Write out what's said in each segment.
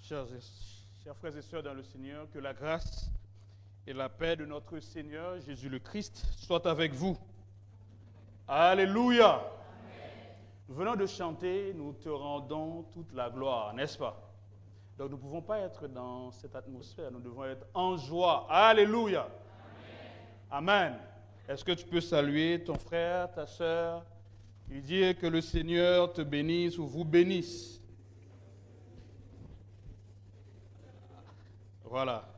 Chers frères et sœurs dans le Seigneur, que la grâce et la paix de notre Seigneur Jésus le Christ soient avec vous. Alléluia. Amen. Nous venons de chanter, nous te rendons toute la gloire, n'est-ce pas? Donc nous ne pouvons pas être dans cette atmosphère, nous devons être en joie. Alléluia. Amen. Amen. Est-ce que tu peux saluer ton frère, ta sœur, lui dire que le Seigneur te bénisse ou vous bénisse? Voilà.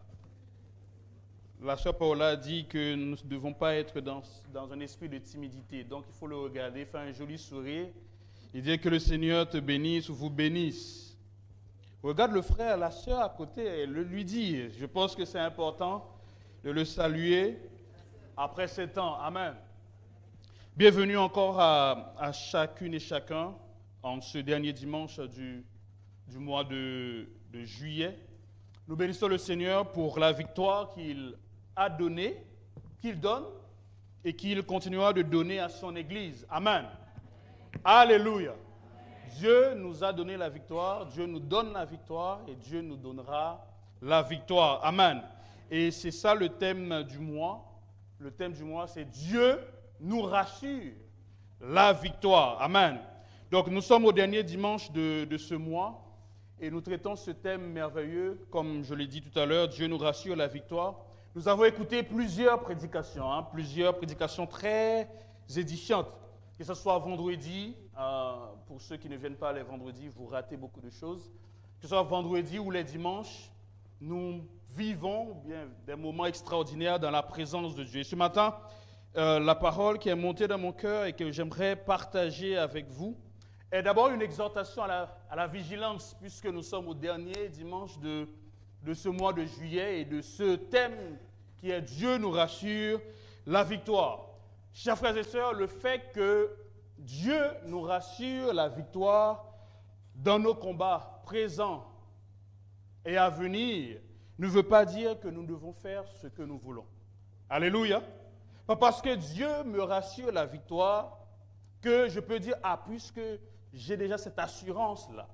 La sœur Paola dit que nous ne devons pas être dans un esprit de timidité. Donc il faut le regarder, faire un joli sourire et dire que le Seigneur te bénisse ou vous bénisse. Regarde le frère, la sœur à côté et le lui dire. Je pense que c'est important de le saluer après ces temps. Amen. Bienvenue encore à chacune et chacun en ce dernier dimanche du mois de juillet. Nous bénissons le Seigneur pour la victoire qu'il a donnée, qu'il donne et qu'il continuera de donner à son Église. Amen. Alléluia. Dieu nous a donné la victoire, Dieu nous donne la victoire et Dieu nous donnera la victoire. Amen. Et c'est ça le thème du mois. Le thème du mois, c'est Dieu nous rassure la victoire. Amen. Donc nous sommes au dernier dimanche de ce mois. Et nous traitons ce thème merveilleux, comme je l'ai dit tout à l'heure, Dieu nous rassure la victoire. Nous avons écouté plusieurs prédications très édifiantes. Que ce soit vendredi, pour ceux qui ne viennent pas les vendredis, vous ratez beaucoup de choses. Que ce soit vendredi ou les dimanches, nous vivons bien des moments extraordinaires dans la présence de Dieu. Et ce matin, la parole qui est montée dans mon cœur et que j'aimerais partager avec vous, est d'abord une exhortation à la vigilance, puisque nous sommes au dernier dimanche de ce mois de juillet et de ce thème qui est Dieu nous rassure la victoire. Chers frères et sœurs, le fait que Dieu nous rassure la victoire dans nos combats présents et à venir ne veut pas dire que nous devons faire ce que nous voulons. Alléluia. Pas parce que Dieu me rassure la victoire que je peux dire, puisque j'ai déjà cette assurance-là,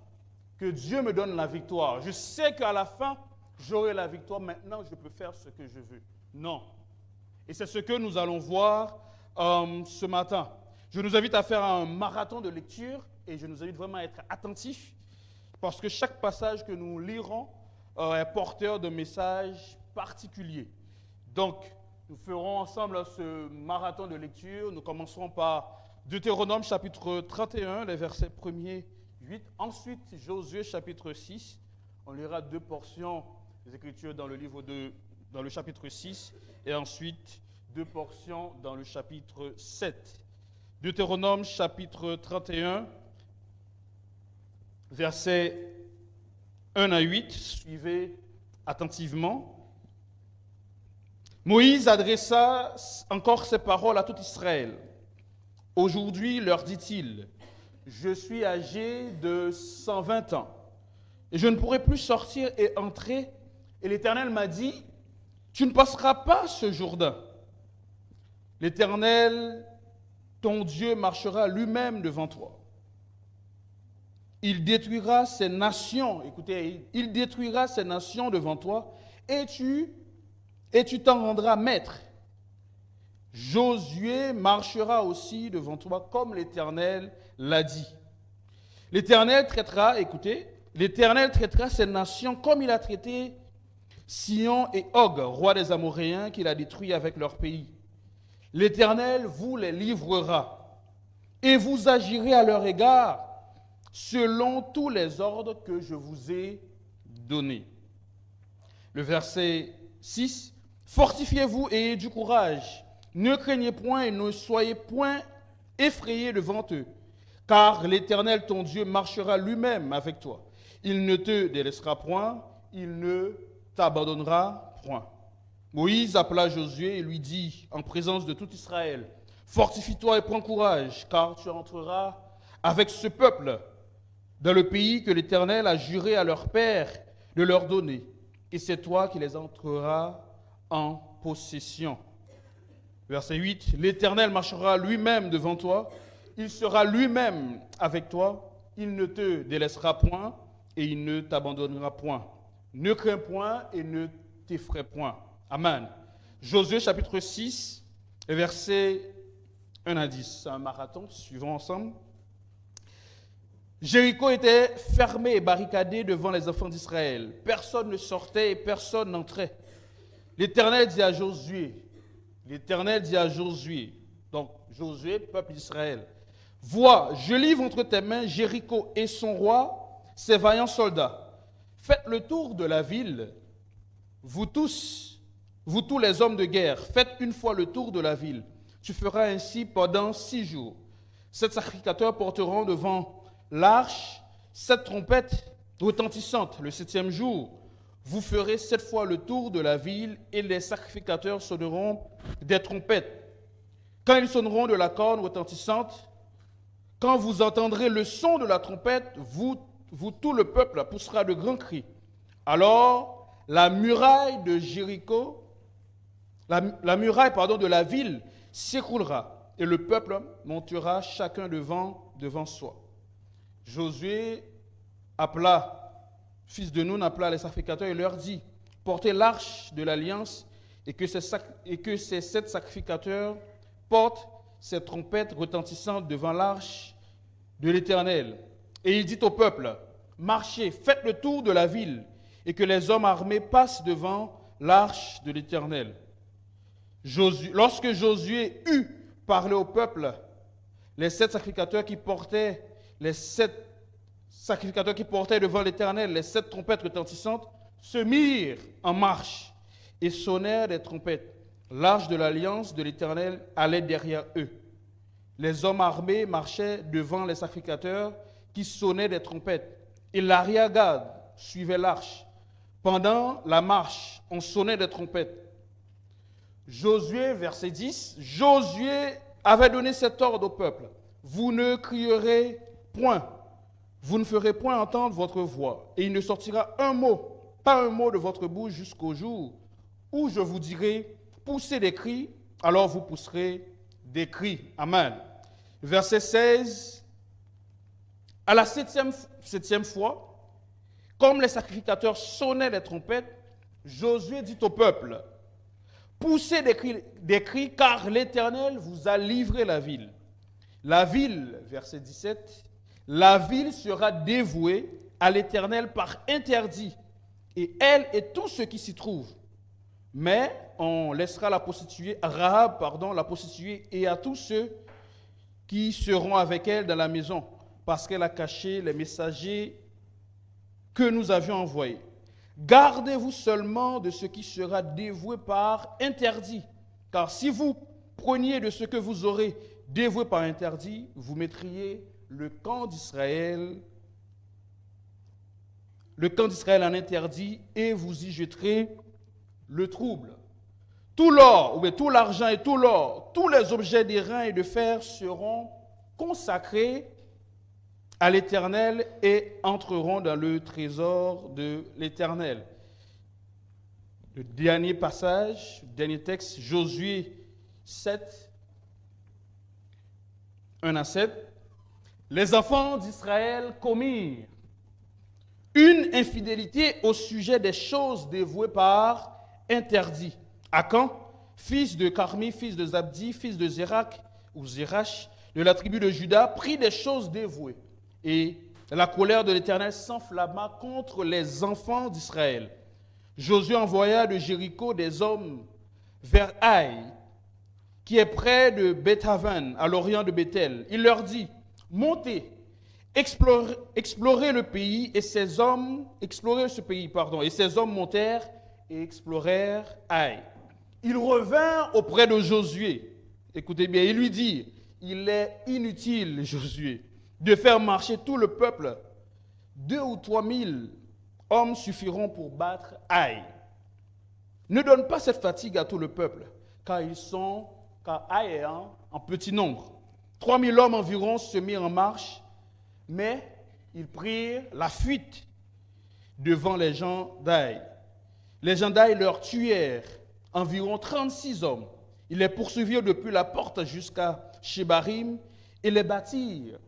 que Dieu me donne la victoire. Je sais qu'à la fin, j'aurai la victoire. Maintenant, je peux faire ce que je veux. Non. Et c'est ce que nous allons voir ce matin. Je nous invite à faire un marathon de lecture et je nous invite vraiment à être attentifs parce que chaque passage que nous lirons est porteur de messages particuliers. Donc, nous ferons ensemble ce marathon de lecture. Nous commencerons par Deutéronome chapitre 31, les versets 1er 8. Ensuite, Josué chapitre 6. On lira deux portions des Écritures dans le chapitre 6 et ensuite deux portions dans le chapitre 7. Deutéronome chapitre 31, versets 1 à 8. Suivez attentivement. Moïse adressa encore ces paroles à tout Israël. Aujourd'hui, leur dit-il, je suis âgé de 120 ans et je ne pourrai plus sortir et entrer. Et l'Éternel m'a dit, tu ne passeras pas ce Jourdain. L'Éternel, ton Dieu, marchera lui-même devant toi. Il détruira ces nations, écoutez, il détruira ces nations devant toi et tu t'en rendras maître. Josué marchera aussi devant toi comme l'Éternel l'a dit. L'Éternel traitera ces nations comme il a traité Sihon et Og, rois des Amoréens, qu'il a détruits avec leur pays. L'Éternel vous les livrera et vous agirez à leur égard selon tous les ordres que je vous ai donnés. Le verset 6, fortifiez-vous et ayez du courage. Ne craignez point et ne soyez point effrayés devant eux, car l'Éternel ton Dieu marchera lui-même avec toi. Il ne te délaissera point, il ne t'abandonnera point. Moïse appela Josué et lui dit, en présence de tout Israël, fortifie-toi et prends courage, car tu entreras avec ce peuple dans le pays que l'Éternel a juré à leur père de leur donner, et c'est toi qui les entreras en possession. Verset 8, l'Éternel marchera lui-même devant toi, il sera lui-même avec toi, il ne te délaissera point, et il ne t'abandonnera point. Ne crains point et ne t'effraie point. Amen. Josué chapitre 6, versets 1 à 10. C'est un marathon, suivons ensemble. Jéricho était fermé et barricadé devant les enfants d'Israël. Personne ne sortait et personne n'entrait. L'Éternel dit à Josué, donc Josué, peuple d'Israël, vois, je livre entre tes mains Jéricho et son roi, ses vaillants soldats. Faites le tour de la ville, vous tous les hommes de guerre, faites une fois le tour de la ville. Tu feras ainsi pendant 6 jours. 7 sacrificateurs porteront devant l'arche 7 trompettes retentissantes. Le 7e jour, vous ferez 7 fois le tour de la ville et les sacrificateurs sonneront des trompettes. Quand ils sonneront de la corne retentissante, quand vous entendrez le son de la trompette, vous tout le peuple poussera de grands cris. Alors, la muraille de Jéricho, la muraille de la ville s'écroulera et le peuple montera chacun devant soi. Josué fils de Nun, appela les sacrificateurs et leur dit, portez l'arche de l'alliance et que ces 7 sacrificateurs portent ces trompettes retentissantes devant l'arche de l'Éternel. Et il dit au peuple, marchez, faites le tour de la ville et que les hommes armés passent devant l'arche de l'Éternel. Lorsque Josué eut parlé au peuple, les 7 sacrificateurs qui portaient devant l'Éternel les 7 trompettes retentissantes se mirent en marche et sonnèrent des trompettes. L'arche de l'alliance de l'Éternel allait derrière eux. Les hommes armés marchaient devant les sacrificateurs qui sonnaient des trompettes et l'arrière-garde suivait l'arche. Pendant la marche, on sonnait des trompettes. Josué, verset 10, Josué avait donné cet ordre au peuple. Vous ne crierez point, vous ne ferez point entendre votre voix, et il ne sortira pas un mot de votre bouche jusqu'au jour où je vous dirai, poussez des cris, alors vous pousserez des cris. Amen. Verset 16, à la septième fois, comme les sacrificateurs sonnaient les trompettes, Josué dit au peuple, poussez des cris car l'Éternel vous a livré la ville. La ville, verset 17, la ville sera dévouée à l'Éternel par interdit, et elle et tout ce qui s'y trouve. Mais on laissera la prostituée, Rahab, la prostituée, et à tous ceux qui seront avec elle dans la maison, parce qu'elle a caché les messagers que nous avions envoyés. Gardez-vous seulement de ce qui sera dévoué par interdit, car si vous preniez de ce que vous aurez dévoué par interdit, vous mettriez le camp d'Israël en interdit et vous y jetterez le trouble. Tout l'or, tout l'argent et tout l'or, tous les objets d'airain et de fer seront consacrés à l'Éternel et entreront dans le trésor de l'Éternel. Le dernier passage, le dernier texte, Josué 7, 1 à 7. Les enfants d'Israël commirent une infidélité au sujet des choses dévouées par interdit. Akan, fils de Carmi, fils de Zabdi, fils de Zérach, de la tribu de Juda, prit des choses dévouées. Et la colère de l'Éternel s'enflamma contre les enfants d'Israël. Josué envoya de Jéricho des hommes vers Haï, qui est près de Beth-Aven, à l'orient de Bethel. Il leur dit, montez, explorez le pays, et ces hommes montèrent et explorèrent Haï. Ils revinrent auprès de Josué. Écoutez bien, il lui dit, il est inutile, Josué, de faire marcher tout le peuple. 2 ou 3 000 hommes suffiront pour battre Haï. Ne donne pas cette fatigue à tout le peuple, car Haï est en petit nombre. 3 000 hommes environ se mirent en marche, mais ils prirent la fuite devant les gens d'Haï. Les gens d'Haï leur tuèrent environ 36 hommes. Ils les poursuivirent depuis la porte jusqu'à Shebarim et les battirent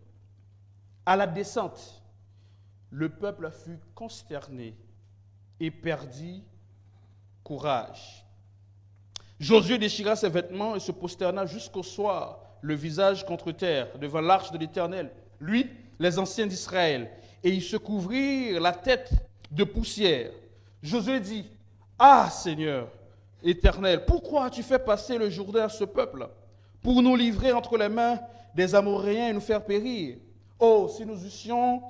à la descente. Le peuple fut consterné et perdit courage. Josué déchira ses vêtements et se prosterna jusqu'au soir, le visage contre terre, devant l'arche de l'Éternel. Lui, les anciens d'Israël, et ils se couvrirent la tête de poussière. Josué dit, « Ah, Seigneur Éternel, pourquoi as-tu fait passer le Jourdain à ce peuple pour nous livrer entre les mains des Amoréens et nous faire périr? Oh, si nous eussions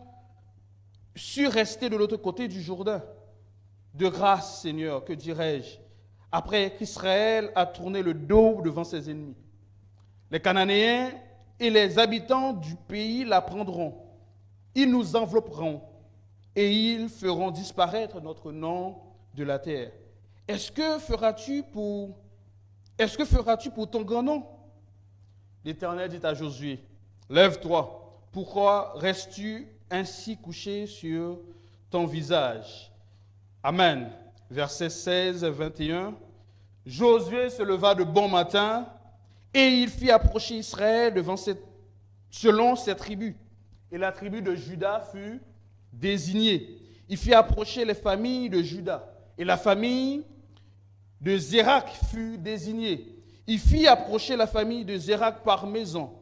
su rester de l'autre côté du Jourdain. De grâce, Seigneur, que dirais-je, après qu'Israël a tourné le dos devant ses ennemis. Les Cananéens et les habitants du pays la prendront. Ils nous envelopperont et ils feront disparaître notre nom de la terre. Est-ce que feras-tu pour ton grand nom? L'Éternel dit à Josué, lève-toi, pourquoi restes-tu ainsi couché sur ton visage? Amen. Versets 16 et 21. Josué se leva de bon matin et il fit approcher Israël selon ses tribus. Et la tribu de Juda fut désignée. Il fit approcher les familles de Juda. Et la famille de Zérak fut désignée. Il fit approcher la famille de Zérak par maison.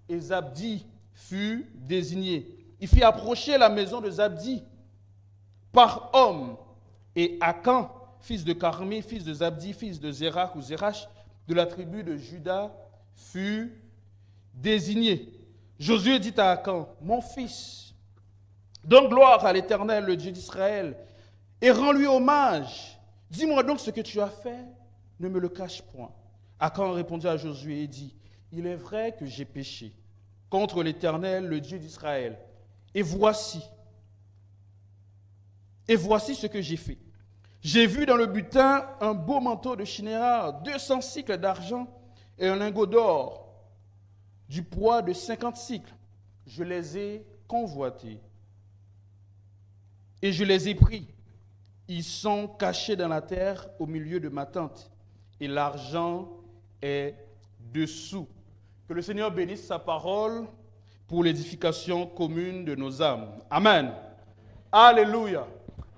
Et Zabdi fut désigné. Il fit approcher la maison de Zabdi par homme. Et Akan, fils de Carmi, fils de Zabdi, fils de Zérak ou Zérach, de la tribu de Juda, fut désigné. Josué dit à Akan, mon fils, donne gloire à l'Éternel, le Dieu d'Israël, et rends-lui hommage. Dis-moi donc ce que tu as fait, ne me le cache point. Akan répondit à Josué et dit, il est vrai que j'ai péché contre l'Éternel, le Dieu d'Israël. Et voici ce que j'ai fait. J'ai vu dans le butin un beau manteau de Shinéar, 200 cycles d'argent et un lingot d'or du poids de 50 cycles. Je les ai convoités et je les ai pris. Ils sont cachés dans la terre au milieu de ma tente et l'argent est dessous. Que le Seigneur bénisse sa parole pour l'édification commune de nos âmes. Amen. Alléluia.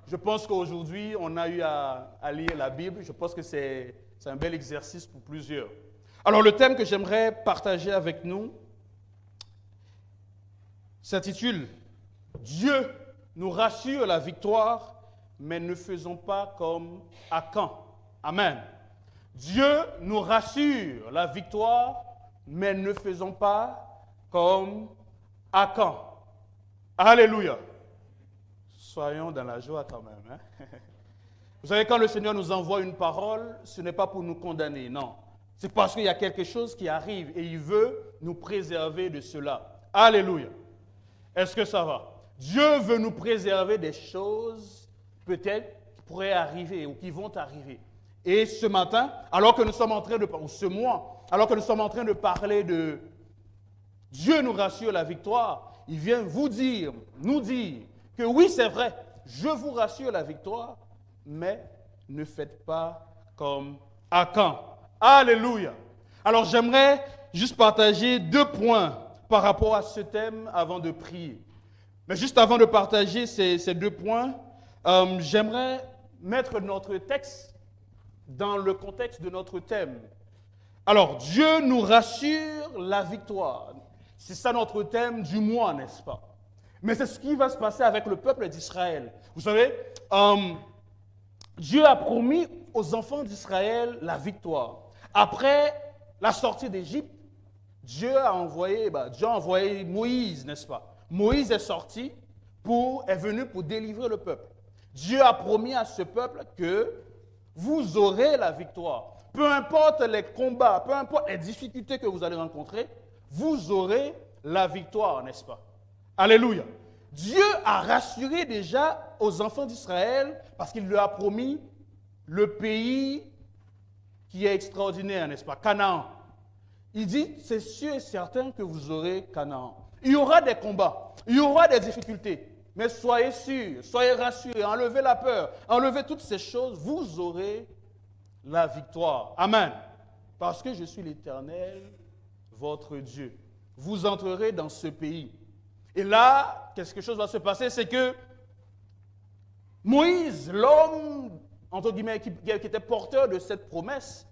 Je pense qu'aujourd'hui, on a eu à lire la Bible. Je pense que c'est un bel exercice pour plusieurs. Alors, le thème que j'aimerais partager avec nous s'intitule « Dieu nous rassure la victoire, mais ne faisons pas comme Akan. » Amen. Dieu nous rassure la victoire, mais ne faisons pas comme Akan. Alléluia. Soyons dans la joie quand même. Hein? Vous savez, quand le Seigneur nous envoie une parole, ce n'est pas pour nous condamner, non. C'est parce qu'il y a quelque chose qui arrive et il veut nous préserver de cela. Alléluia. Est-ce que ça va? Dieu veut nous préserver des choses peut-être qui pourraient arriver ou qui vont arriver. Et ce matin, alors que nous sommes en train de, ou ce mois, alors que nous sommes en train de parler de Dieu nous rassure la victoire, il vient vous dire, nous dire, que oui, c'est vrai, je vous rassure la victoire, mais ne faites pas comme Akan. Alléluia. Alors, j'aimerais juste partager 2 points par rapport à ce thème avant de prier. Mais juste avant de partager ces 2 points, j'aimerais mettre notre texte dans le contexte de notre thème. Alors, Dieu nous rassure la victoire. C'est ça notre thème du mois, n'est-ce pas? Mais c'est ce qui va se passer avec le peuple d'Israël. Vous savez, Dieu a promis aux enfants d'Israël la victoire. Après la sortie d'Égypte, Dieu a envoyé Moïse, n'est-ce pas? Moïse est sorti, est venu pour délivrer le peuple. Dieu a promis à ce peuple que vous aurez la victoire. Peu importe les combats, peu importe les difficultés que vous allez rencontrer, vous aurez la victoire, n'est-ce pas? Alléluia. Dieu a rassuré déjà aux enfants d'Israël parce qu'il leur a promis le pays qui est extraordinaire, n'est-ce pas? Canaan. Il dit, c'est sûr et certain que vous aurez Canaan. Il y aura des combats, il y aura des difficultés, mais soyez sûrs, soyez rassurés, enlevez la peur, enlevez toutes ces choses, vous aurez la victoire. Amen. Parce que je suis l'Éternel, votre Dieu. Vous entrerez dans ce pays. Et là, quelque chose va se passer, c'est que Moïse, l'homme, entre guillemets, qui était porteur de cette promesse,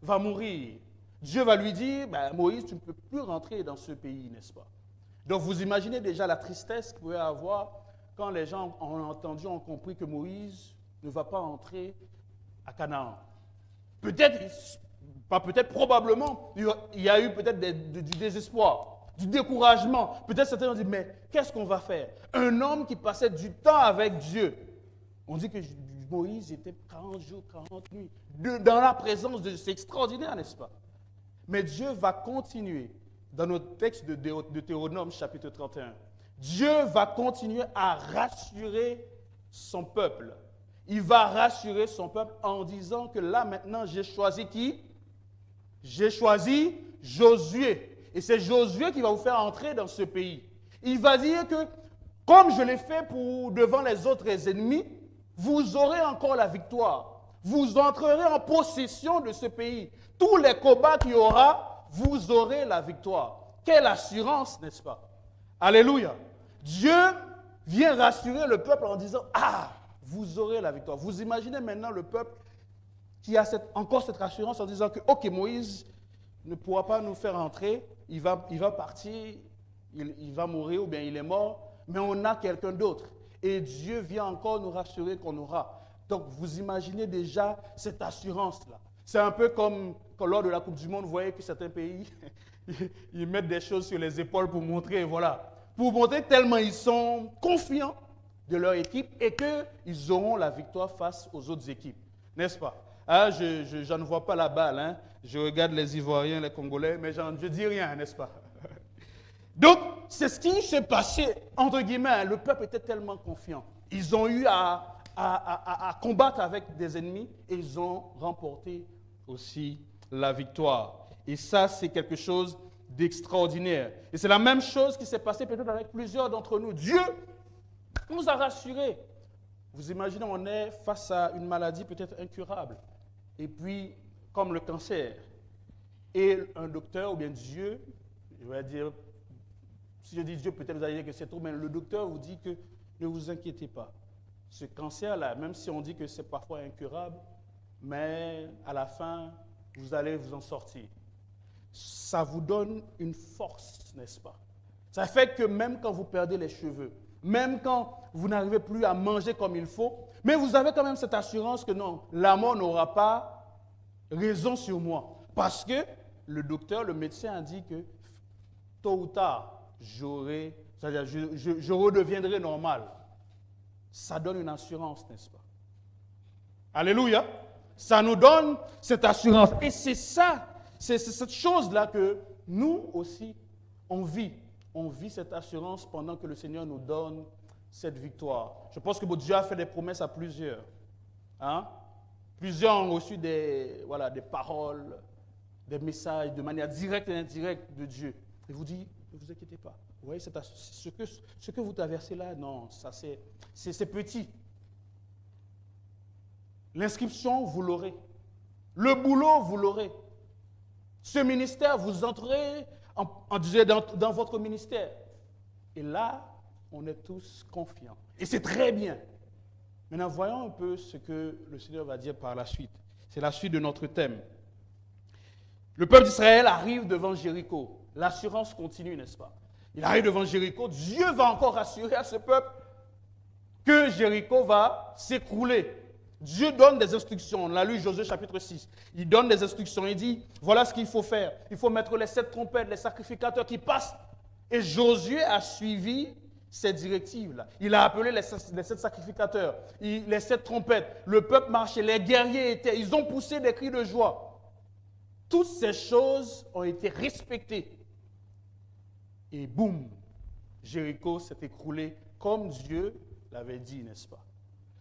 va mourir. Dieu va lui dire, Moïse, tu ne peux plus rentrer dans ce pays, n'est-ce pas? Donc vous imaginez déjà la tristesse qu'il pouvait avoir quand les gens ont entendu, ont compris que Moïse ne va pas entrer à Canaan. Peut-être, pas peut-être, probablement, il y a eu peut-être du désespoir, du découragement. Peut-être certains ont dit, mais qu'est-ce qu'on va faire? Un homme qui passait du temps avec Dieu. On dit que Moïse était 40 jours, 40 nuits, dans la présence de Dieu. C'est extraordinaire, n'est-ce pas? Mais Dieu va continuer, dans notre texte de Deutéronome, chapitre 31. Dieu va continuer à rassurer son peuple. Il va rassurer son peuple en disant que là, maintenant, j'ai choisi qui? J'ai choisi Josué. Et c'est Josué qui va vous faire entrer dans ce pays. Il va dire que, comme je l'ai fait devant les autres ennemis, vous aurez encore la victoire. Vous entrerez en possession de ce pays. Tous les combats qu'il y aura, vous aurez la victoire. Quelle assurance, n'est-ce pas? Alléluia. Dieu vient rassurer le peuple en disant, vous aurez la victoire. Vous imaginez maintenant le peuple qui a encore cette assurance en disant que, ok, Moïse ne pourra pas nous faire entrer, il va partir, il va mourir ou bien il est mort, mais on a quelqu'un d'autre. Et Dieu vient encore nous rassurer qu'on aura. Donc vous imaginez déjà cette assurance-là. C'est un peu comme lors de la Coupe du Monde, vous voyez que certains pays, ils mettent des choses sur les épaules pour montrer, voilà. Pour montrer tellement ils sont confiants de leur équipe et qu'ils auront la victoire face aux autres équipes. N'est-ce pas? Je ne vois pas la balle. Hein. Je regarde les Ivoiriens, les Congolais, mais je ne dis rien, n'est-ce pas? Donc, c'est ce qui s'est passé, entre guillemets. Le peuple était tellement confiant. Ils ont eu à combattre avec des ennemis et ils ont remporté aussi la victoire. Et ça, c'est quelque chose d'extraordinaire. Et c'est la même chose qui s'est passée peut-être avec plusieurs d'entre nous. Dieu nous a rassurés. Vous imaginez, on est face à une maladie peut-être incurable. Et puis, comme le cancer. Et un docteur, ou bien Dieu, je vais dire, si je dis Dieu, peut-être vous allez dire que c'est trop, mais le docteur vous dit que ne vous inquiétez pas. Ce cancer-là, même si on dit que c'est parfois incurable, mais à la fin, vous allez vous en sortir. Ça vous donne une force, n'est-ce pas? Ça fait que même quand vous perdez les cheveux, même quand vous n'arrivez plus à manger comme il faut, mais vous avez quand même cette assurance que non, la mort n'aura pas raison sur moi. Parce que le docteur, le médecin a dit que tôt ou tard, c'est-à-dire je redeviendrai normal. Ça donne une assurance, n'est-ce pas? Alléluia. Ça nous donne cette assurance. Et c'est ça, c'est cette chose-là que nous aussi, on vit. On vit cette assurance pendant que le Seigneur nous donne cette victoire. Je pense que Dieu a fait des promesses à plusieurs. Hein? Plusieurs ont reçu des paroles, des messages de manière directe et indirecte de Dieu. Et vous dit, ne vous inquiétez pas. Vous voyez, ce que vous traversez là, non, ça c'est petit. L'inscription, vous l'aurez. Le boulot, vous l'aurez. Ce ministère, vous entrez dans votre ministère. Et là, on est tous confiants. Et c'est très bien. Maintenant, voyons un peu ce que le Seigneur va dire par la suite. C'est la suite de notre thème. Le peuple d'Israël arrive devant Jéricho. L'assurance continue, n'est-ce pas? Il arrive devant Jéricho. Dieu va encore rassurer à ce peuple que Jéricho va s'écrouler. Dieu donne des instructions. On l'a lu Josué chapitre 6. Il donne des instructions. Il dit, voilà ce qu'il faut faire. Il faut mettre les 7 trompettes, les sacrificateurs qui passent. Et Josué a suivi ces directives-là. Il a appelé les 7 sacrificateurs, les 7 trompettes. Le peuple marchait, les guerriers ils ont poussé des cris de joie. Toutes ces choses ont été respectées. Et boum, Jéricho s'est écroulé comme Dieu l'avait dit, n'est-ce pas?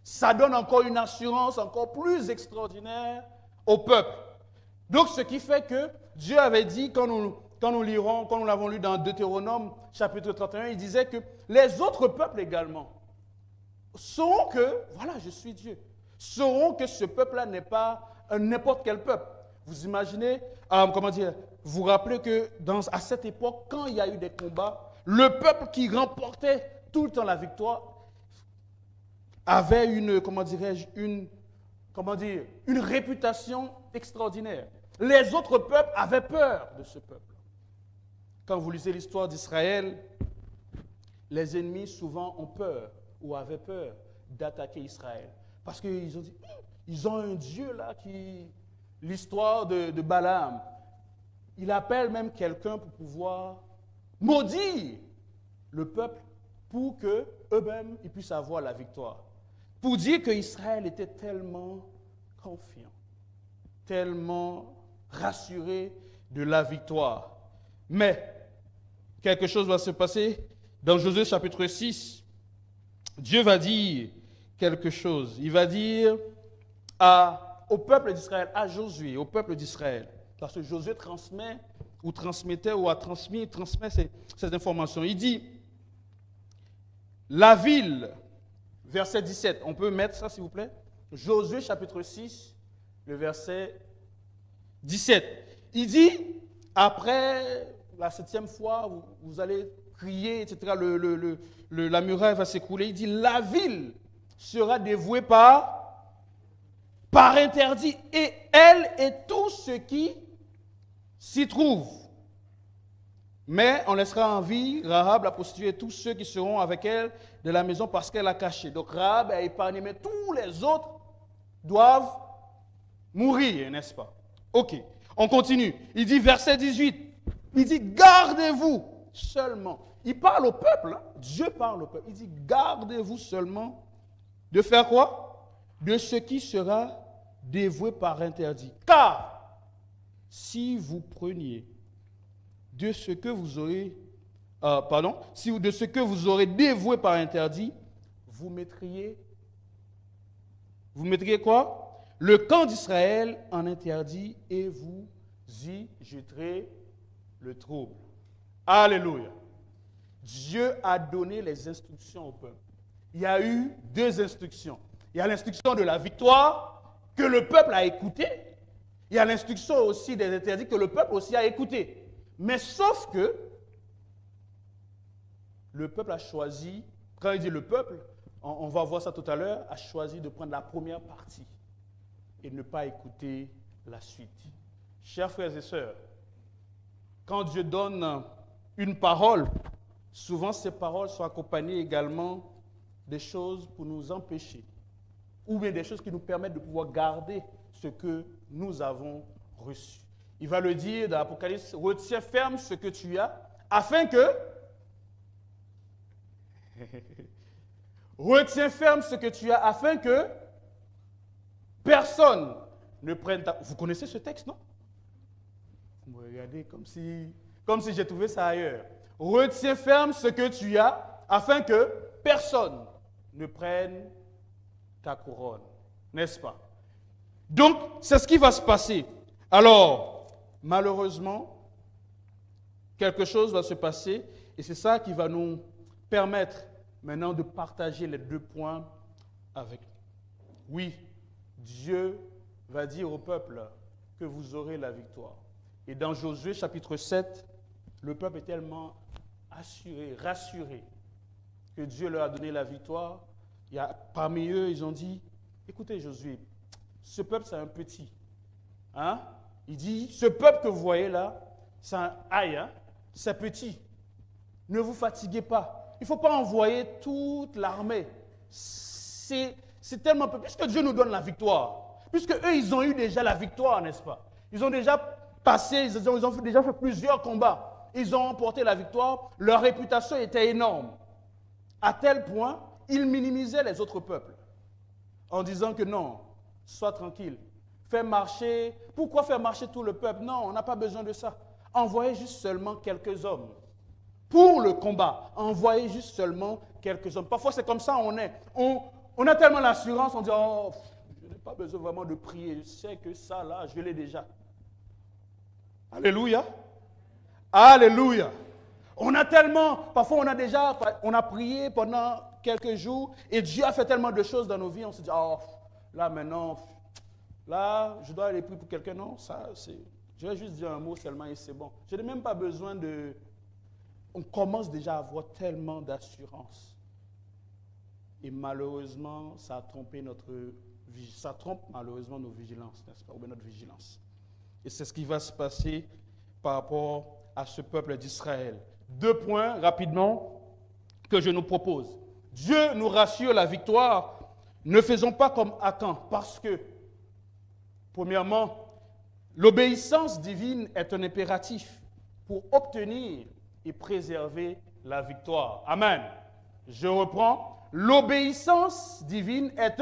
Ça donne encore une assurance encore plus extraordinaire au peuple. Donc, ce qui fait que Dieu avait dit, quand nous l'avons lu dans Deutéronome, chapitre 31, il disait que les autres peuples également sauront que, voilà, je suis Dieu. Sauront que ce peuple-là n'est pas n'importe quel peuple. Vous imaginez, vous rappelez que à cette époque, quand il y a eu des combats, le peuple qui remportait tout le temps la victoire, avait une réputation extraordinaire. Les autres peuples avaient peur de ce peuple. Quand vous lisez l'histoire d'Israël, les ennemis souvent ont peur ou avaient peur d'attaquer Israël. Parce qu'ils ont dit, ils ont un Dieu là qui... L'histoire de Balaam, il appelle même quelqu'un pour pouvoir maudire le peuple pour qu'eux-mêmes ils puissent avoir la victoire. Pour dire qu'Israël était tellement confiant, tellement rassuré de la victoire. Mais quelque chose va se passer dans Josué chapitre 6. Dieu va dire quelque chose. Il va dire au peuple d'Israël, à Josué, au peuple d'Israël, parce que Josué transmet ces informations. Il dit, la ville, verset 17, on peut mettre ça s'il vous plaît? Josué chapitre 6, le verset 17. Il dit, après la 7e fois, vous allez crier, etc., la muraille va s'écrouler. Il dit, la ville sera dévouée par interdit, et elle et tout ce qui s'y trouve. Mais on laissera en vie Rahab, la prostituée, et tous ceux qui seront avec elle de la maison parce qu'elle a caché. Donc Rahab a épargné, mais tous les autres doivent mourir, n'est-ce pas? Ok, on continue. Il dit, verset 18, il dit, gardez-vous seulement. Il parle au peuple, hein? Dieu parle au peuple. Il dit, gardez-vous seulement de faire quoi? De ce qui sera dévoué par interdit. Car si vous preniez de ce que vous aurez, de ce que vous aurez dévoué par interdit, vous mettriez quoi? Le camp d'Israël en interdit et vous y jetterez le trouble. Alléluia. Dieu a donné les instructions au peuple. Il y a eu 2 instructions. Il y a l'instruction de la victoire que le peuple a écoutée. Il y a l'instruction aussi des interdits que le peuple aussi a écouté. Mais sauf que le peuple a choisi, quand il dit le peuple, on va voir ça tout à l'heure, a choisi de prendre la première partie et ne pas écouter la suite. Chers frères et sœurs, quand Dieu donne une parole, souvent ces paroles sont accompagnées également des choses pour nous empêcher, ou bien des choses qui nous permettent de pouvoir garder ce que nous avons reçu. Il va le dire dans l'Apocalypse, retiens ferme ce que tu as, afin que... retiens ferme ce que tu as, afin que personne ne prenne ta... Vous connaissez ce texte, non? Vous me regardez comme si j'ai trouvé ça ailleurs. Retiens ferme ce que tu as, afin que personne ne prenne ta couronne, n'est-ce pas? Donc, c'est ce qui va se passer. Alors, malheureusement, quelque chose va se passer et c'est ça qui va nous permettre maintenant de partager les 2 points avec nous. Oui, Dieu va dire au peuple que vous aurez la victoire. Et dans Josué chapitre 7, le peuple est tellement rassuré que Dieu leur a donné la victoire. Parmi eux, ils ont dit, écoutez Josué, ce peuple c'est un petit. Hein? Il dit, ce peuple que vous voyez là, c'est un aïe, hein? C'est petit. Ne vous fatiguez pas. Il ne faut pas envoyer toute l'armée. C'est tellement peu. Puisque Dieu nous donne la victoire, puisque eux, ils ont eu déjà la victoire, n'est-ce pas? Ils ont déjà passé, ils ont déjà fait plusieurs combats. Ils ont remporté la victoire. Leur réputation était énorme. À tel point, ils minimisaient les autres peuples en disant que non, sois tranquille. Fais marcher. Pourquoi faire marcher tout le peuple? Non, on n'a pas besoin de ça. Envoyez juste seulement quelques hommes. Pour le combat, envoyez juste seulement quelques hommes. Parfois, c'est comme ça on est. On a tellement l'assurance, on dit, oh, je n'ai pas besoin vraiment de prier. Je sais que ça, là, je l'ai déjà. Alléluia. Alléluia. On a tellement, parfois on a prié pendant quelques jours et Dieu a fait tellement de choses dans nos vies, on se dit, oh, là maintenant, là, je dois aller prier pour quelqu'un. Non, ça, je vais juste dire un mot seulement et c'est bon. Je n'ai même pas besoin de... On commence déjà à avoir tellement d'assurance. Et malheureusement, ça trompe malheureusement nos vigilances, n'est-ce pas, ou bien notre vigilance. Et c'est ce qui va se passer par rapport à ce peuple d'Israël. 2 points rapidement que je nous propose. Dieu nous rassure la victoire. Ne faisons pas comme Achan, parce que, premièrement, l'obéissance divine est un impératif pour obtenir et préserver la victoire. Amen. Je reprends. L'obéissance divine est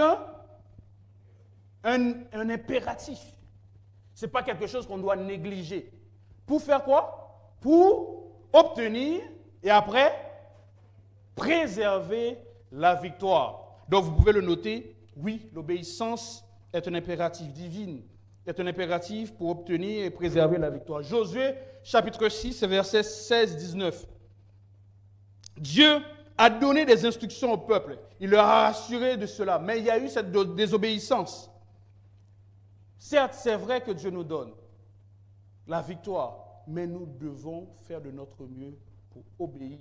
un impératif. Ce n'est pas quelque chose qu'on doit négliger. Pour faire quoi? Pour obtenir et après préserver la victoire. Donc vous pouvez le noter, oui, l'obéissance est un impératif divin, est un impératif pour obtenir et préserver la victoire. Josué, chapitre 6, versets 16-19. Dieu a donné des instructions au peuple. Il leur a assuré de cela. Mais il y a eu cette désobéissance. Certes, c'est vrai que Dieu nous donne la victoire, mais nous devons faire de notre mieux pour obéir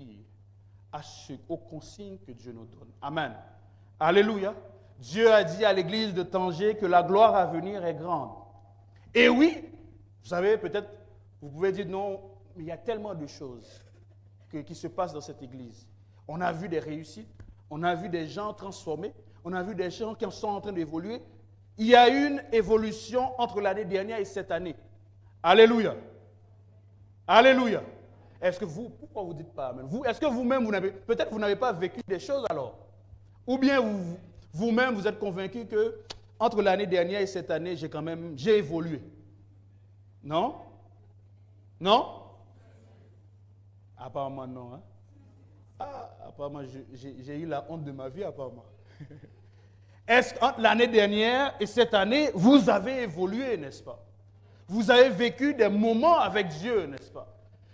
aux consignes que Dieu nous donne. Amen. Alléluia. Dieu a dit à l'église de Tanger que la gloire à venir est grande. Et oui, vous savez, peut-être, vous pouvez dire non, mais il y a tellement de choses qui se passent dans cette église. On a vu des réussites, on a vu des gens transformés, on a vu des gens qui sont en train d'évoluer. Il y a une évolution entre l'année dernière et cette année. Alléluia. Alléluia. Est-ce que pourquoi vous ne dites pas amen? Est-ce que vous-même, peut-être vous n'avez pas vécu des choses alors? Ou bien vous-même, vous êtes convaincu que entre l'année dernière et cette année, j'ai évolué. Non? Non? Apparemment non. Hein? Apparemment, j'ai eu la honte de ma vie, apparemment. Est-ce qu'entre l'année dernière et cette année, vous avez évolué, n'est-ce pas? Vous avez vécu des moments avec Dieu, n'est-ce pas?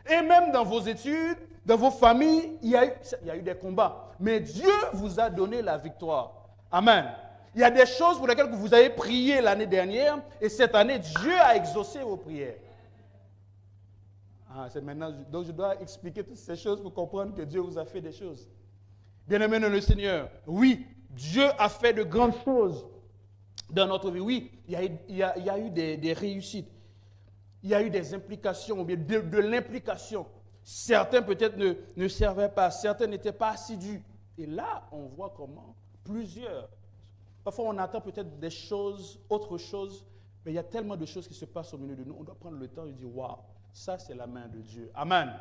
Et même dans vos études, dans vos familles, il y a eu des combats. Mais Dieu vous a donné la victoire. Amen. Il y a des choses pour lesquelles vous avez prié l'année dernière et cette année, Dieu a exaucé vos prières. C'est maintenant, donc je dois expliquer toutes ces choses pour comprendre que Dieu vous a fait des choses. Bien-aimés dans le Seigneur, oui, Dieu a fait de grandes choses dans notre vie. Oui, il y a eu des réussites. Il y a eu des implications, ou bien de l'implication. Certains peut-être ne servaient pas, certains n'étaient pas assidus. Et là, on voit comment plusieurs. Parfois, on attend peut-être des choses, autre chose, mais il y a tellement de choses qui se passent au milieu de nous. On doit prendre le temps et dire, waouh, ça c'est la main de Dieu. Amen.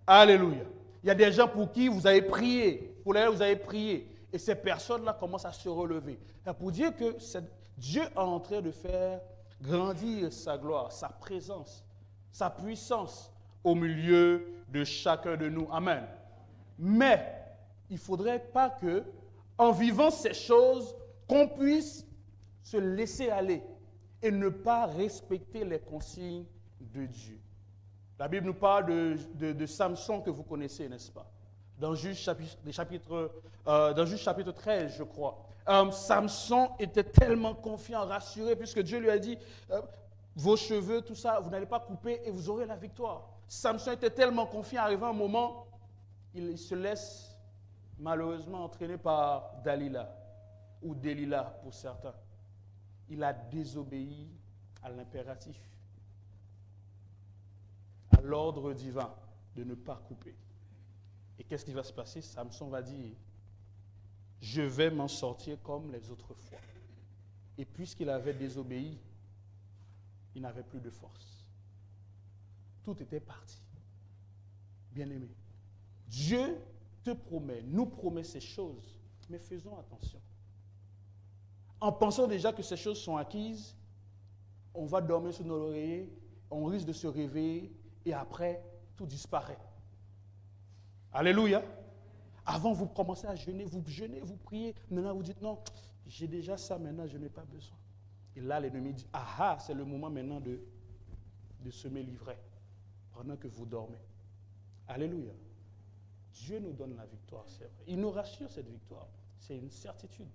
Alléluia. Il y a des gens pour qui vous avez prié, pour lesquels vous avez prié. Et ces personnes-là commencent à se relever. Pour dire que Dieu est en train de faire grandir sa gloire, sa présence, sa puissance au milieu de chacun de nous. Amen. Mais il ne faudrait pas que, en vivant ces choses, qu'on puisse se laisser aller et ne pas respecter les consignes de Dieu. La Bible nous parle de Samson que vous connaissez, n'est-ce pas? Dans Juge chapitre 13, je crois. Samson était tellement confiant, rassuré, puisque Dieu lui a dit, vos cheveux, tout ça, vous n'allez pas couper et vous aurez la victoire. Samson était tellement confiant, arrivé un moment, il se laisse malheureusement entraîner par Dalila, ou Delilah pour certains. Il a désobéi à l'impératif, à l'ordre divin de ne pas couper. Et qu'est-ce qui va se passer? Samson va dire, je vais m'en sortir comme les autres fois. Et puisqu'il avait désobéi, il n'avait plus de force. Tout était parti. Bien-aimé, Dieu te promet, nous promet ces choses, mais faisons attention. En pensant déjà que ces choses sont acquises, on va dormir sur nos oreillers, on risque de se réveiller et après, tout disparaît. Alléluia. Avant, vous commencez à jeûner, vous priez. Maintenant, vous dites non, j'ai déjà ça, maintenant, je n'ai pas besoin. Et là, l'ennemi dit, c'est le moment maintenant de semer l'ivraie pendant que vous dormez. Alléluia. Dieu nous donne la victoire, c'est vrai. Il nous rassure cette victoire. C'est une certitude.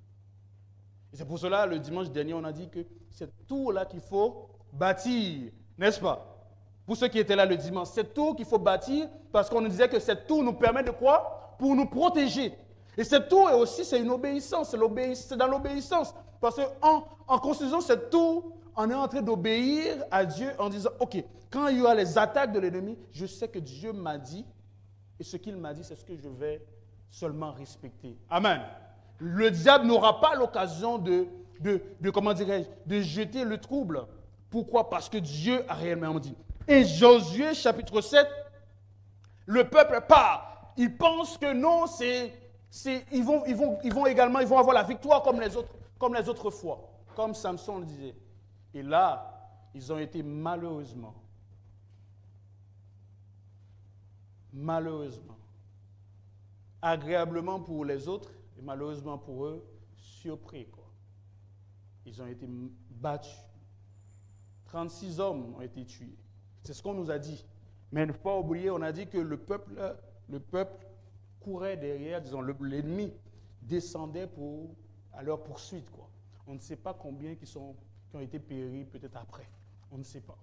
Et c'est pour cela, le dimanche dernier, on a dit que c'est tour-là qu'il faut bâtir, n'est-ce pas? Pour ceux qui étaient là le dimanche, c'est tour qu'il faut bâtir parce qu'on nous disait que cette tour nous permet de quoi? Pour nous protéger. Et cette tour est aussi, c'est une obéissance, c'est dans l'obéissance. Parce qu'en construisant cette tour, on est en train d'obéir à Dieu en disant, ok, quand il y aura les attaques de l'ennemi, je sais que Dieu m'a dit, et ce qu'il m'a dit, c'est ce que je vais seulement respecter. Amen. Le diable n'aura pas l'occasion comment dirais-je, de jeter le trouble. Pourquoi? Parce que Dieu a réellement dit. Et Josué, chapitre 7, le peuple part. Ils pensent que non, ils vont également avoir la victoire comme les autres fois, comme Samson le disait. Et là, ils ont été malheureusement, agréablement pour les autres et malheureusement pour eux, surpris, quoi. Ils ont été battus. 36 hommes ont été tués. C'est ce qu'on nous a dit. Mais il ne faut pas oublier, on a dit que le peuple courait derrière, disons, l'ennemi descendait à leur poursuite, quoi. On ne sait pas combien qui ont été péris peut-être après. On ne sait pas.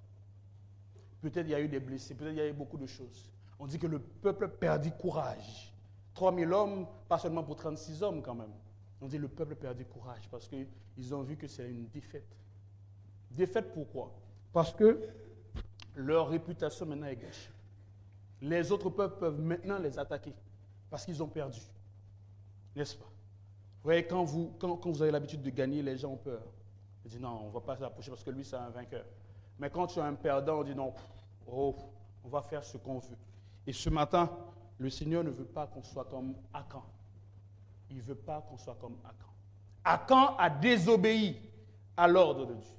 Peut-être il y a eu des blessés, peut-être il y a eu beaucoup de choses. On dit que le peuple perdit courage. 3000 hommes, pas seulement pour 36 hommes quand même. On dit que le peuple perdit courage parce qu'ils ont vu que c'est une défaite. Défaite pourquoi? Parce que leur réputation maintenant est gâchée. Les autres peuples peuvent maintenant les attaquer parce qu'ils ont perdu. N'est-ce pas? Vous voyez, quand vous avez l'habitude de gagner, les gens ont peur. Ils disent non, on ne va pas s'approcher parce que lui, c'est un vainqueur. Mais quand tu es un perdant, on dit non, on va faire ce qu'on veut. Et ce matin, le Seigneur ne veut pas qu'on soit comme Akan. Il ne veut pas qu'on soit comme Akan. Akan a désobéi à l'ordre de Dieu.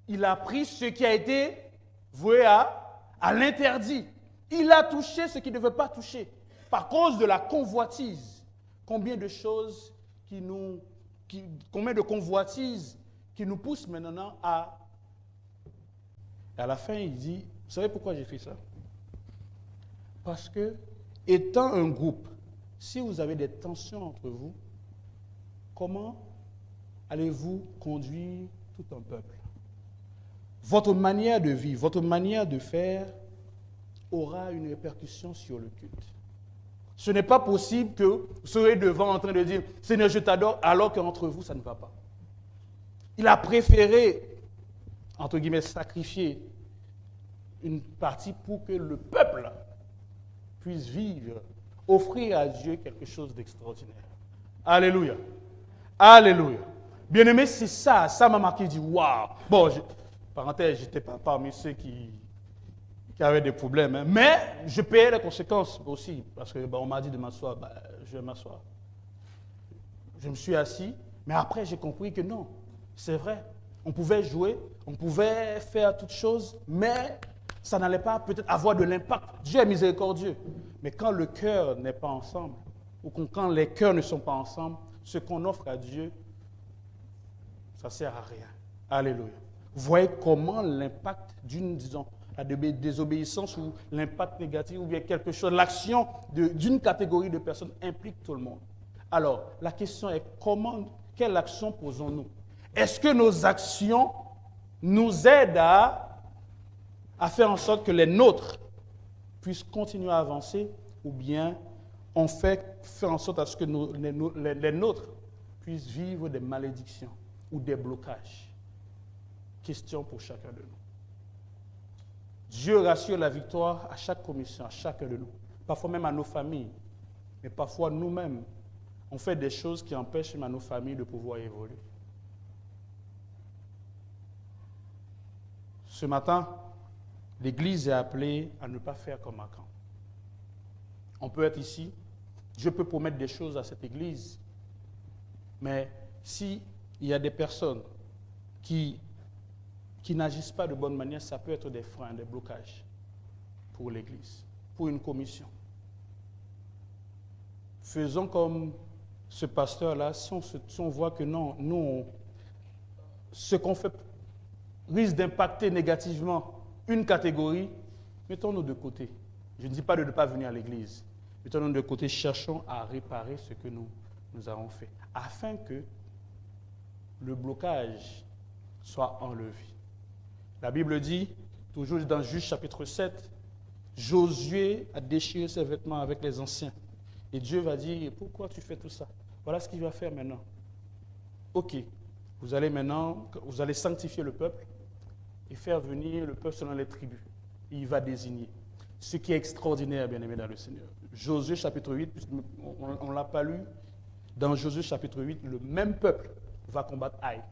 Il a pris ce qui a été voué à l'interdit. Il a touché ce qu'il ne veut pas toucher. Par cause de la convoitise. Combien de choses combien de convoitises qui nous poussent maintenant à la fin, il dit, vous savez pourquoi j'ai fait ça? Parce que, étant un groupe, si vous avez des tensions entre vous, comment allez-vous conduire tout un peuple? Votre manière de vivre, votre manière de faire aura une répercussion sur le culte. Ce n'est pas possible que vous soyez devant en train de dire « Seigneur, je t'adore » alors qu'entre vous, ça ne va pas. Il a préféré, entre guillemets, sacrifier une partie pour que le peuple puisse vivre, offrir à Dieu quelque chose d'extraordinaire. Alléluia. Alléluia. Bien-aimé, c'est ça m'a marqué, dit « Waouh ». Bon, parenthèse, je n'étais pas parmi ceux qui avaient des problèmes, hein. Mais je payais les conséquences aussi, parce qu'on m'a dit de m'asseoir, je vais m'asseoir. Je me suis assis, mais après j'ai compris que non, c'est vrai, on pouvait jouer, on pouvait faire toutes choses, mais ça n'allait pas peut-être avoir de l'impact. Dieu est miséricordieux, mais quand le cœur n'est pas ensemble, ou quand les cœurs ne sont pas ensemble, ce qu'on offre à Dieu, ça ne sert à rien. Alléluia. Vous voyez comment l'impact d'une, disons, la désobéissance ou l'impact négatif ou bien quelque chose, l'action d'une catégorie de personnes implique tout le monde. Alors, la question est quelle action posons-nous? Est-ce que nos actions nous aident à faire en sorte que les nôtres puissent continuer à avancer ou bien on fait en sorte à ce que les nôtres puissent vivre des malédictions ou des blocages? Question pour chacun de nous. Dieu rassure la victoire à chaque commission, à chacun de nous. Parfois même à nos familles. Mais parfois nous-mêmes, on fait des choses qui empêchent même à nos familles de pouvoir évoluer. Ce matin, l'Église est appelée à ne pas faire comme Akan. On peut être ici, Dieu peut promettre des choses à cette Église, mais s'il y a des personnes qui n'agissent pas de bonne manière, ça peut être des freins, des blocages pour l'Église, pour une commission. Faisons comme ce pasteur-là, si on voit que non, ce qu'on fait risque d'impacter négativement une catégorie, mettons-nous de côté. Je ne dis pas de ne pas venir à l'Église. Mettons-nous de côté, cherchons à réparer ce que nous avons fait, afin que le blocage soit enlevé. La Bible dit, toujours dans Juge chapitre 7, Josué a déchiré ses vêtements avec les anciens Et Dieu va dire, pourquoi tu fais tout ça? Voilà ce qu'il va faire maintenant. Ok, vous allez sanctifier le peuple et faire venir le peuple selon les tribus. Il va désigner. Ce qui est extraordinaire, bien-aimé dans le Seigneur. Josué chapitre 8, on ne l'a pas lu. Dans Josué chapitre 8, le même peuple va combattre Aïe.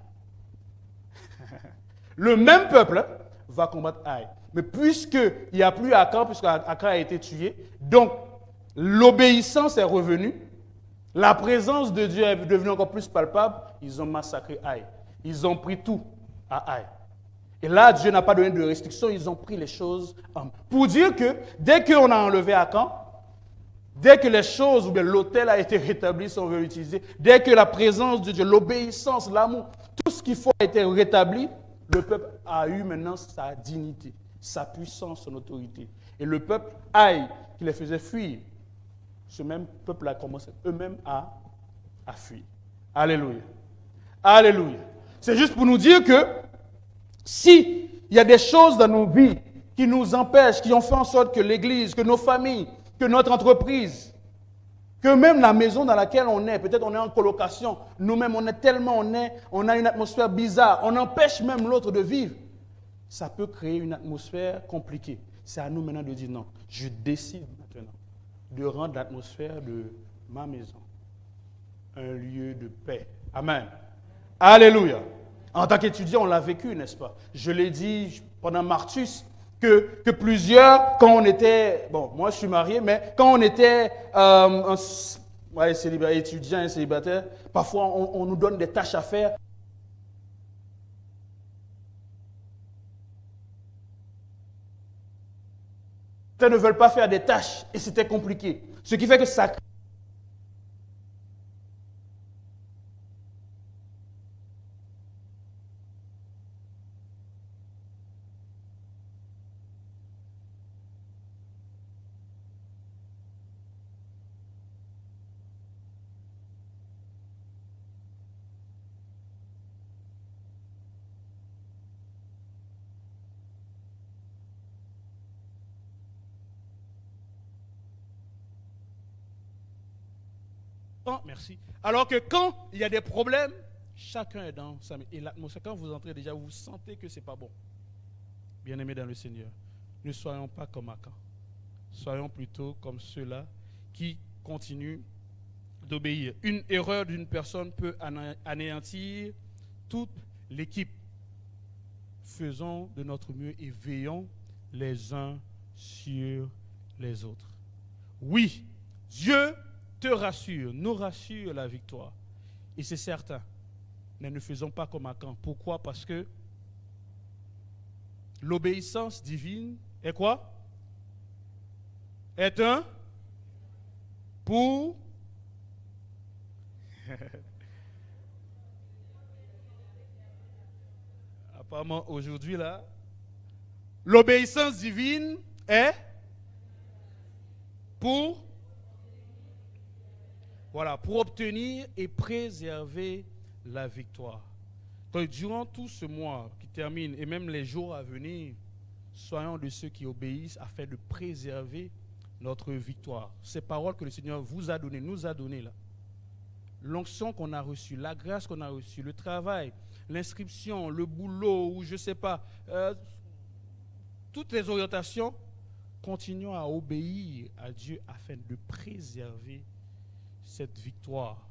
Le même peuple va combattre Aïe. Mais puisqu'il n'y a plus Akan, puisque Akan a été tué, donc l'obéissance est revenue, la présence de Dieu est devenue encore plus palpable, ils ont massacré Aïe. Ils ont pris tout à Aïe. Et là, Dieu n'a pas donné de restrictions, ils ont pris les choses en main. Pour dire que dès qu'on a enlevé Akan, dès que les choses, ou bien l'autel a été rétabli, si on veut l'utiliser, dès que la présence de Dieu, l'obéissance, l'amour, tout ce qu'il faut a été rétabli, le peuple a eu maintenant sa dignité, sa puissance, son autorité. Et le peuple Aïe, qui les faisait fuir, ce même peuple a commencé eux-mêmes à fuir. Alléluia. Alléluia. C'est juste pour nous dire que si il y a des choses dans nos vies qui nous empêchent, qui ont fait en sorte que l'Église, que nos familles, que notre entreprise, que même la maison dans laquelle on est, peut-être on est en colocation, nous-mêmes on est tellement, on a une atmosphère bizarre, on empêche même l'autre de vivre, ça peut créer une atmosphère compliquée. C'est à nous maintenant de dire non, je décide maintenant de rendre l'atmosphère de ma maison un lieu de paix. Amen. Alléluia. En tant qu'étudiant, on l'a vécu, n'est-ce pas? Je l'ai dit pendant Martus, que plusieurs, quand on était, bon, moi je suis marié, mais quand on était étudiant et célibataire, parfois on nous donne des tâches à faire. Certains ne veulent pas faire des tâches et c'était compliqué. Ce qui fait que ça crée. Merci. Alors que quand il y a des problèmes, chacun est dans sa maison. Et l'atmosphère, quand vous entrez déjà, vous sentez que ce n'est pas bon. Bien-aimés dans le Seigneur, ne soyons pas comme Akan. Soyons plutôt comme ceux-là qui continuent d'obéir. Une erreur d'une personne peut anéantir toute l'équipe. Faisons de notre mieux et veillons les uns sur les autres. Oui, Dieu te rassure, nous rassure la victoire. Et c'est certain. Mais ne faisons pas comme Akan. Pourquoi? Parce que l'obéissance divine est quoi? Est un pour apparemment aujourd'hui là, l'obéissance divine est pour obtenir et préserver la victoire. Donc, durant tout ce mois qui termine et même les jours à venir, soyons de ceux qui obéissent afin de préserver notre victoire. Ces paroles que le Seigneur vous a données, nous a données là. L'onction qu'on a reçue, la grâce qu'on a reçue, le travail, l'inscription, le boulot, ou je ne sais pas, toutes les orientations, continuons à obéir à Dieu afin de préserver cette victoire.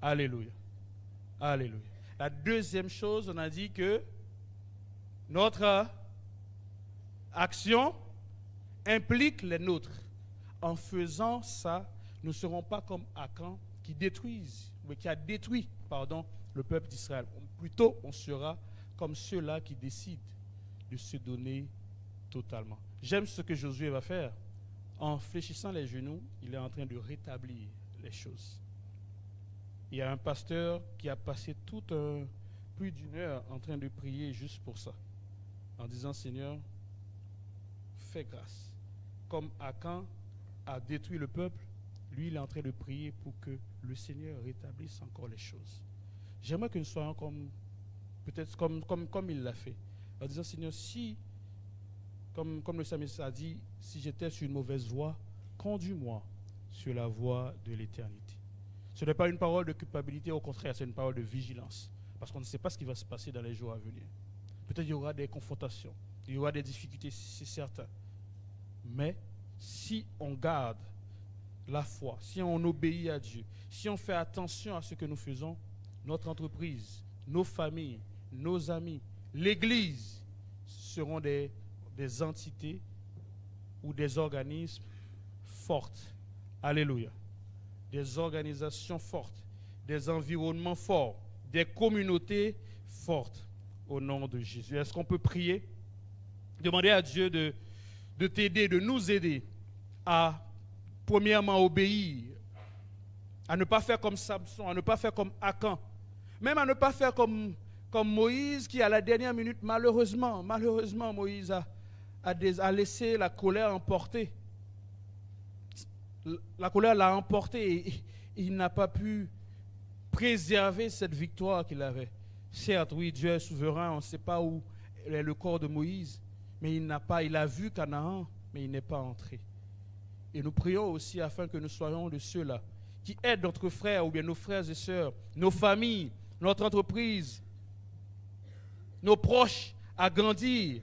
Alléluia. Alléluia. La deuxième chose, on a dit que notre action implique les nôtres. En faisant ça, nous ne serons pas comme Akan qui a détruit le peuple d'Israël. Plutôt, on sera comme ceux-là qui décident de se donner totalement. J'aime ce que Josué va faire. En fléchissant les genoux, il est en train de rétablir les choses. Il y a un pasteur qui a passé plus d'une heure en train de prier juste pour ça, en disant Seigneur, fais grâce. Comme Akan a détruit le peuple, lui il est en train de prier pour que le Seigneur rétablisse encore les choses. J'aimerais que nous soyons peut-être comme il l'a fait, en disant Seigneur, si, comme le psalmiste a dit, si j'étais sur une mauvaise voie, conduis-moi sur la voie de l'éternité. Ce n'est pas une parole de culpabilité, au contraire, c'est une parole de vigilance. Parce qu'on ne sait pas ce qui va se passer dans les jours à venir. Peut-être qu'il y aura des confrontations, il y aura des difficultés, c'est certain. Mais si on garde la foi, si on obéit à Dieu, si on fait attention à ce que nous faisons, notre entreprise, nos familles, nos amis, l'Église seront des entités ou des organismes fortes. Alléluia. Des organisations fortes, des environnements forts, des communautés fortes au nom de Jésus. Est-ce qu'on peut prier? Demander à Dieu de t'aider, de nous aider à, premièrement, obéir, à ne pas faire comme Samson, à ne pas faire comme Akan, même à ne pas faire comme Moïse qui, à la dernière minute, malheureusement, Moïse a laissé la colère emporter. La colère l'a emporté et il n'a pas pu préserver cette victoire qu'il avait. Certes, oui, Dieu est souverain, on ne sait pas où est le corps de Moïse, mais il a vu Canaan, mais il n'est pas entré. Et nous prions aussi afin que nous soyons de ceux-là qui aident notre frère ou bien nos frères et sœurs, nos familles, notre entreprise, nos proches à grandir,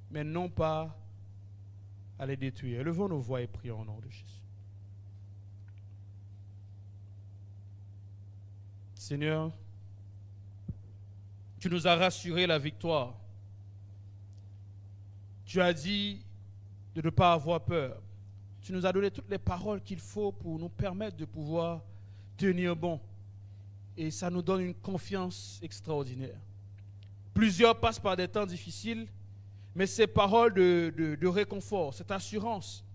mais non pas à les détruire. Élevons nos voix et prions au nom de Jésus. Seigneur, tu nous as rassuré la victoire. Tu as dit de ne pas avoir peur. Tu nous as donné toutes les paroles qu'il faut pour nous permettre de pouvoir tenir bon. Et ça nous donne une confiance extraordinaire. Plusieurs passent par des temps difficiles, mais ces paroles de réconfort, cette assurance,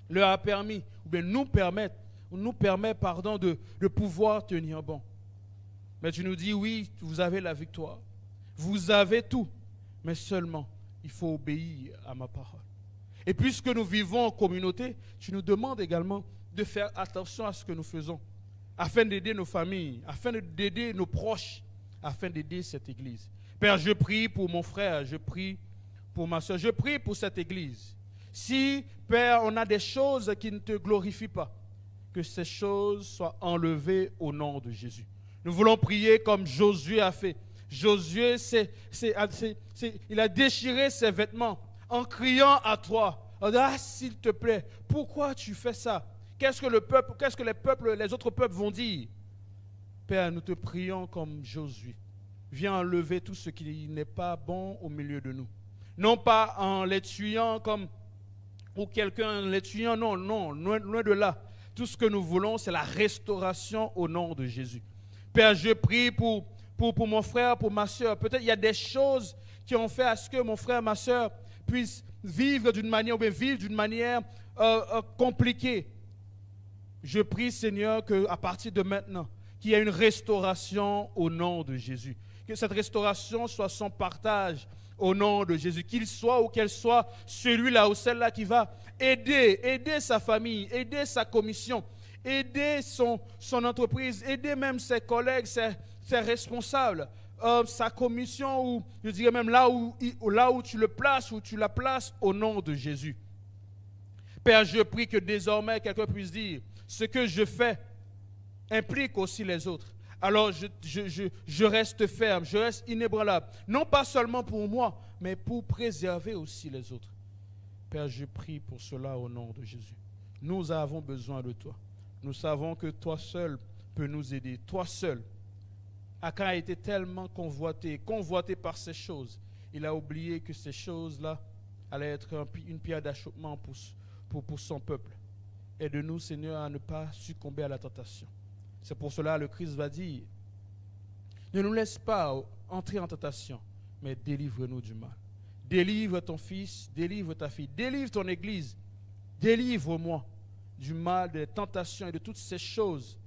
leur a permis, ou bien nous permet, de pouvoir tenir bon. Mais tu nous dis, oui, vous avez la victoire. Vous avez tout, mais seulement, il faut obéir à ma parole. Et puisque nous vivons en communauté, tu nous demandes également de faire attention à ce que nous faisons, afin d'aider nos familles, afin d'aider nos proches, afin d'aider cette église. Père, je prie pour mon frère, je prie pour ma soeur, je prie pour cette église. Si, Père, on a des choses qui ne te glorifient pas, que ces choses soient enlevées au nom de Jésus. Nous voulons prier comme Josué a fait. Josué, il a déchiré ses vêtements en criant à toi. Ah, s'il te plaît, pourquoi tu fais ça? Qu'est-ce que les autres peuples vont dire? Père, nous te prions comme Josué. Viens enlever tout ce qui n'est pas bon au milieu de nous. Non pas en les tuant ou quelqu'un les tuant, non, loin de là. Tout ce que nous voulons, c'est la restauration au nom de Jésus. Père, je prie pour mon frère, pour ma soeur. Peut-être il y a des choses qui ont fait à ce que mon frère, ma soeur puissent vivre d'une manière compliquée. Je prie, Seigneur, qu'à partir de maintenant, qu'il y ait une restauration au nom de Jésus. Que cette restauration soit son partage au nom de Jésus. Qu'il soit ou qu'elle soit celui-là ou celle-là qui va aider sa famille, aider sa commission, aider son entreprise, aider même ses collègues, ses responsables, sa commission, ou je dirais même là où tu le places, où tu la places au nom de Jésus. Père, je prie que désormais quelqu'un puisse dire, ce que je fais implique aussi les autres. Alors je reste ferme, je reste inébranlable. Non pas seulement pour moi, mais pour préserver aussi les autres. Père, je prie pour cela au nom de Jésus. Nous avons besoin de toi. Nous savons que toi seul peux nous aider. Toi seul. Akan a été tellement convoité par ces choses. Il a oublié que ces choses-là allaient être une pierre d'achoppement pour son peuple. Aide-nous, Seigneur, à ne pas succomber à la tentation. C'est pour cela que le Christ va dire, ne nous laisse pas entrer en tentation, mais délivre-nous du mal. Délivre ton fils, délivre ta fille, délivre ton église, délivre-moi du mal, des tentations et de toutes ces choses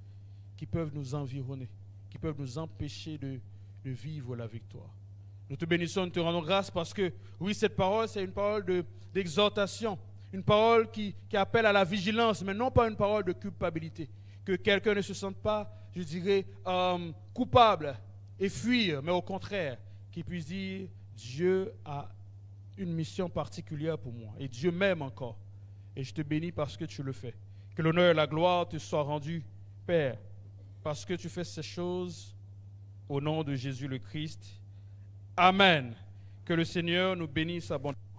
qui peuvent nous environner, qui peuvent nous empêcher de vivre la victoire. Nous te bénissons, nous te rendons grâce parce que, oui, cette parole, c'est une parole d'exhortation, une parole qui appelle à la vigilance, mais non pas une parole de culpabilité. Que quelqu'un ne se sente pas, je dirais, coupable et fuir, mais au contraire, qu'il puisse dire, Dieu a une mission particulière pour moi et Dieu m'aime encore. Et je te bénis parce que tu le fais. Que l'honneur et la gloire te soient rendus, Père, parce que tu fais ces choses au nom de Jésus le Christ. Amen. Que le Seigneur nous bénisse abondamment.